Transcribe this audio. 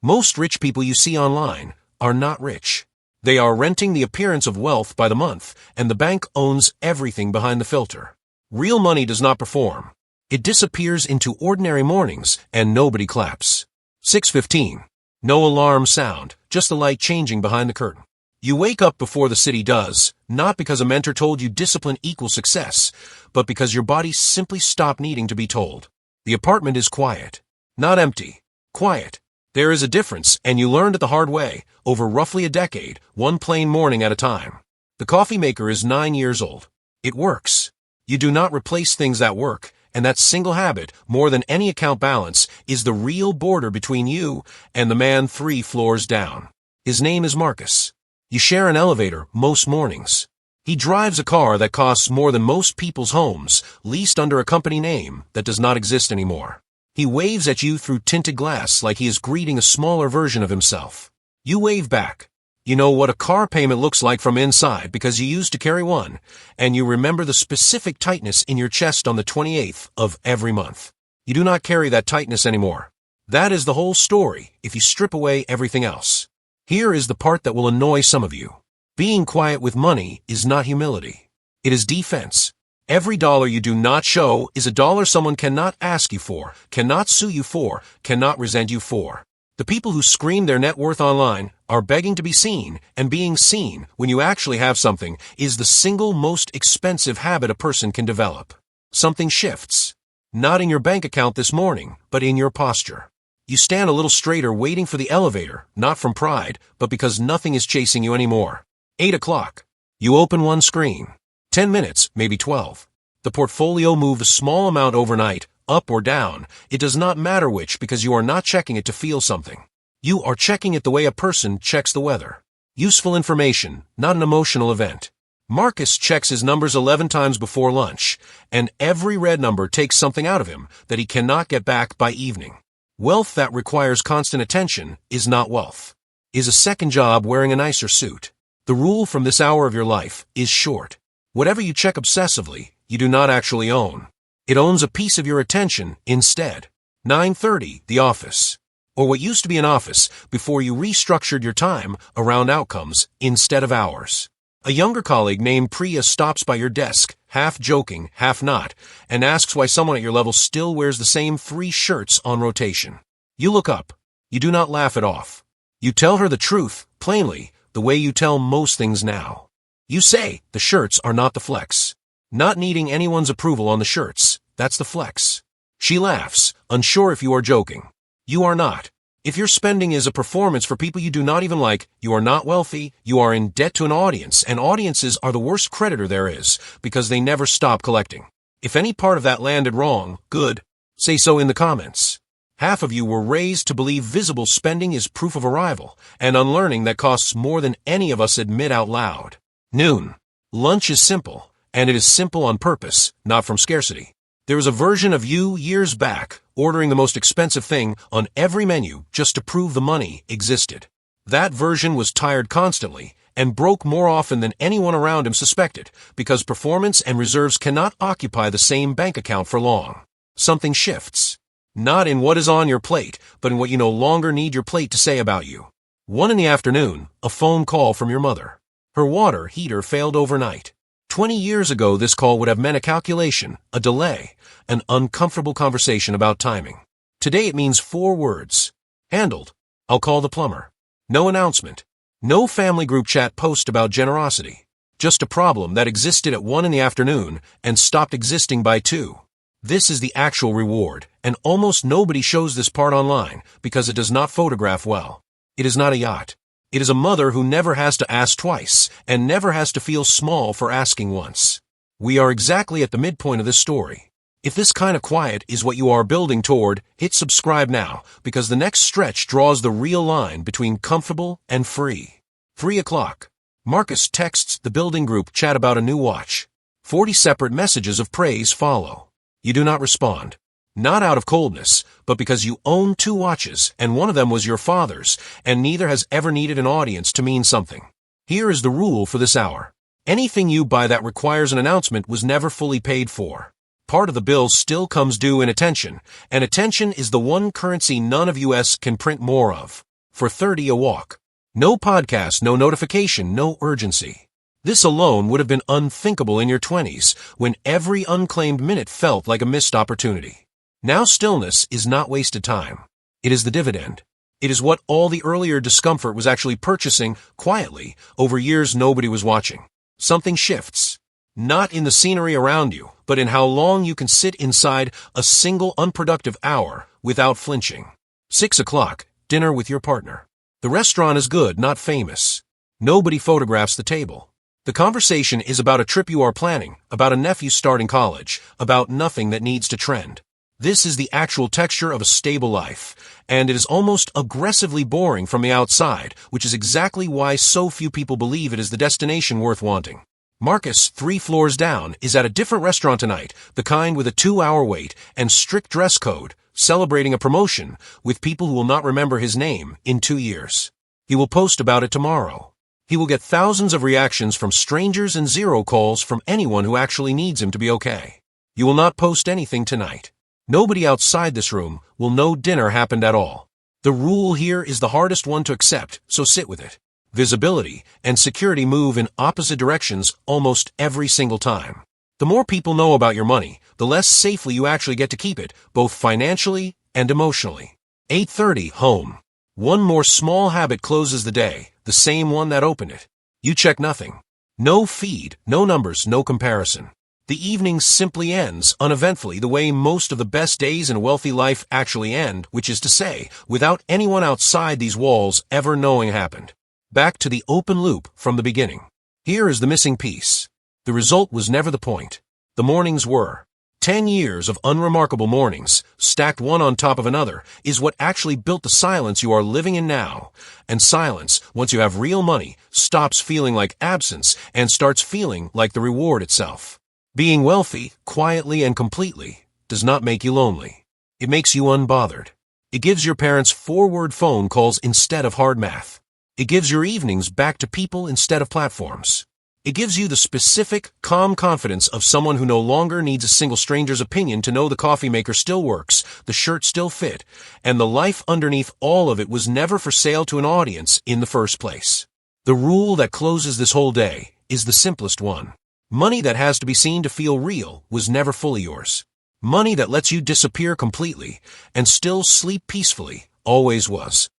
Most rich people you see online are not rich. They are renting the appearance of wealth by the month, and the bank owns everything behind the filter. Real money does not perform. It disappears into ordinary mornings, and nobody claps. 6:15. No alarm sound, just the light changing behind the curtain. You wake up before the city does, not because a mentor told you discipline equals success, but because your body simply stopped needing to be told. The apartment is quiet. Not empty. Quiet. There is a difference, and you learned it the hard way, over roughly a decade, one plain morning at a time. The coffee maker is 9 years old. It works. You do not replace things that work, and that single habit, more than any account balance, is the real border between you and the man 3 floors down. His name is Marcus. You share an elevator most mornings. He drives a car that costs more than most people's homes, leased under a company name that does not exist anymore. He waves at you through tinted glass like he is greeting a smaller version of himself. You wave back. You know what a car payment looks like from inside because you used to carry one, and you remember the specific tightness in your chest on the 28th of every month. You do not carry that tightness anymore. That is the whole story if you strip away everything else. Here is the part that will annoy some of you. Being quiet with money is not humility. It is defense. Every dollar you do not show is a dollar someone cannot ask you for, cannot sue you for, cannot resent you for. The people who scream their net worth online are begging to be seen, and being seen when you actually have something is the single most expensive habit a person can develop. Something shifts. Not in your bank account this morning, but in your posture. You stand a little straighter waiting for the elevator, not from pride, but because nothing is chasing you anymore. 8 o'clock. You open one screen. 10 minutes, maybe 12. The portfolio moves a small amount overnight, up or down. It does not matter which because you are not checking it to feel something. You are checking it the way a person checks the weather. Useful information, not an emotional event. Marcus checks his numbers 11 times before lunch, and every red number takes something out of him that he cannot get back by evening. Wealth that requires constant attention is not wealth. Is a second job wearing a nicer suit. The rule from this hour of your life is short. Whatever you check obsessively, you do not actually own. It owns a piece of your attention instead. 9:30, the office. Or what used to be an office before you restructured your time around outcomes instead of hours. A younger colleague named Priya stops by your desk, half joking, half not, and asks why someone at your level still wears the same 3 shirts on rotation. You look up. You do not laugh it off. You tell her the truth, plainly, the way you tell most things now. You say the shirts are not the flex. Not needing anyone's approval on the shirts, that's the flex. She laughs, unsure if you are joking. You are not. If your spending is a performance for people you do not even like, you are not wealthy, you are in debt to an audience, and audiences are the worst creditor there is, because they never stop collecting. If any part of that landed wrong, good. Say so in the comments. Half of you were raised to believe visible spending is proof of arrival, and unlearning that costs more than any of us admit out loud. Noon. Lunch is simple, and it is simple on purpose, not from scarcity. There was a version of you years back, ordering the most expensive thing on every menu just to prove the money existed. That version was tired constantly, and broke more often than anyone around him suspected, because performance and reserves cannot occupy the same bank account for long. Something shifts. Not in what is on your plate, but in what you no longer need your plate to say about you. 1 in the afternoon, a phone call from your mother. Her water heater failed overnight. 20 years ago, this call would have meant a calculation, a delay, an uncomfortable conversation about timing. Today it means 4 words. Handled. I'll call the plumber. No announcement. No family group chat post about generosity. Just a problem that existed at 1 in the afternoon and stopped existing by 2. This is the actual reward, and almost nobody shows this part online because it does not photograph well. It is not a yacht. It is a mother who never has to ask twice and never has to feel small for asking once. We are exactly at the midpoint of this story. If this kind of quiet is what you are building toward, hit subscribe now because the next stretch draws the real line between comfortable and free. 3 o'clock. Marcus texts the building group chat about a new watch. 40 separate messages of praise follow. You do not respond. Not out of coldness, but because you own 2 watches, and one of them was your father's, and neither has ever needed an audience to mean something. Here is the rule for this hour. Anything you buy that requires an announcement was never fully paid for. Part of the bill still comes due in attention, and attention is the one currency none of us can print more of. For 30 a walk. No podcast, no notification, no urgency. This alone would have been unthinkable in your 20s, when every unclaimed minute felt like a missed opportunity. Now stillness is not wasted time. It is the dividend. It is what all the earlier discomfort was actually purchasing quietly over years nobody was watching. Something shifts. Not in the scenery around you, but in how long you can sit inside a single unproductive hour without flinching. 6 o'clock, dinner with your partner. The restaurant is good, not famous. Nobody photographs the table. The conversation is about a trip you are planning, about a nephew starting college, about nothing that needs to trend. This is the actual texture of a stable life, and it is almost aggressively boring from the outside, which is exactly why so few people believe it is the destination worth wanting. Marcus, 3 floors down, is at a different restaurant tonight, the kind with a 2-hour wait and strict dress code, celebrating a promotion with people who will not remember his name in 2 years. He will post about it tomorrow. He will get thousands of reactions from strangers and 0 calls from anyone who actually needs him to be okay. You will not post anything tonight. Nobody outside this room will know dinner happened at all. The rule here is the hardest one to accept, so sit with it. Visibility and security move in opposite directions almost every single time. The more people know about your money, the less safely you actually get to keep it, both financially and emotionally. 8:30, home. One more small habit closes the day, the same one that opened it. You check nothing. No feed, no numbers, no comparison. The evening simply ends uneventfully the way most of the best days in a wealthy life actually end, which is to say, without anyone outside these walls ever knowing happened. Back to the open loop from the beginning. Here is the missing piece. The result was never the point. The mornings were. 10 years of unremarkable mornings, stacked one on top of another, is what actually built the silence you are living in now. And silence, once you have real money, stops feeling like absence and starts feeling like the reward itself. Being wealthy, quietly and completely, does not make you lonely. It makes you unbothered. It gives your parents forward phone calls instead of hard math. It gives your evenings back to people instead of platforms. It gives you the specific, calm confidence of someone who no longer needs a single stranger's opinion to know the coffee maker still works, the shirt still fit, and the life underneath all of it was never for sale to an audience in the first place. The rule that closes this whole day is the simplest one. Money that has to be seen to feel real was never fully yours. Money that lets you disappear completely and still sleep peacefully always was.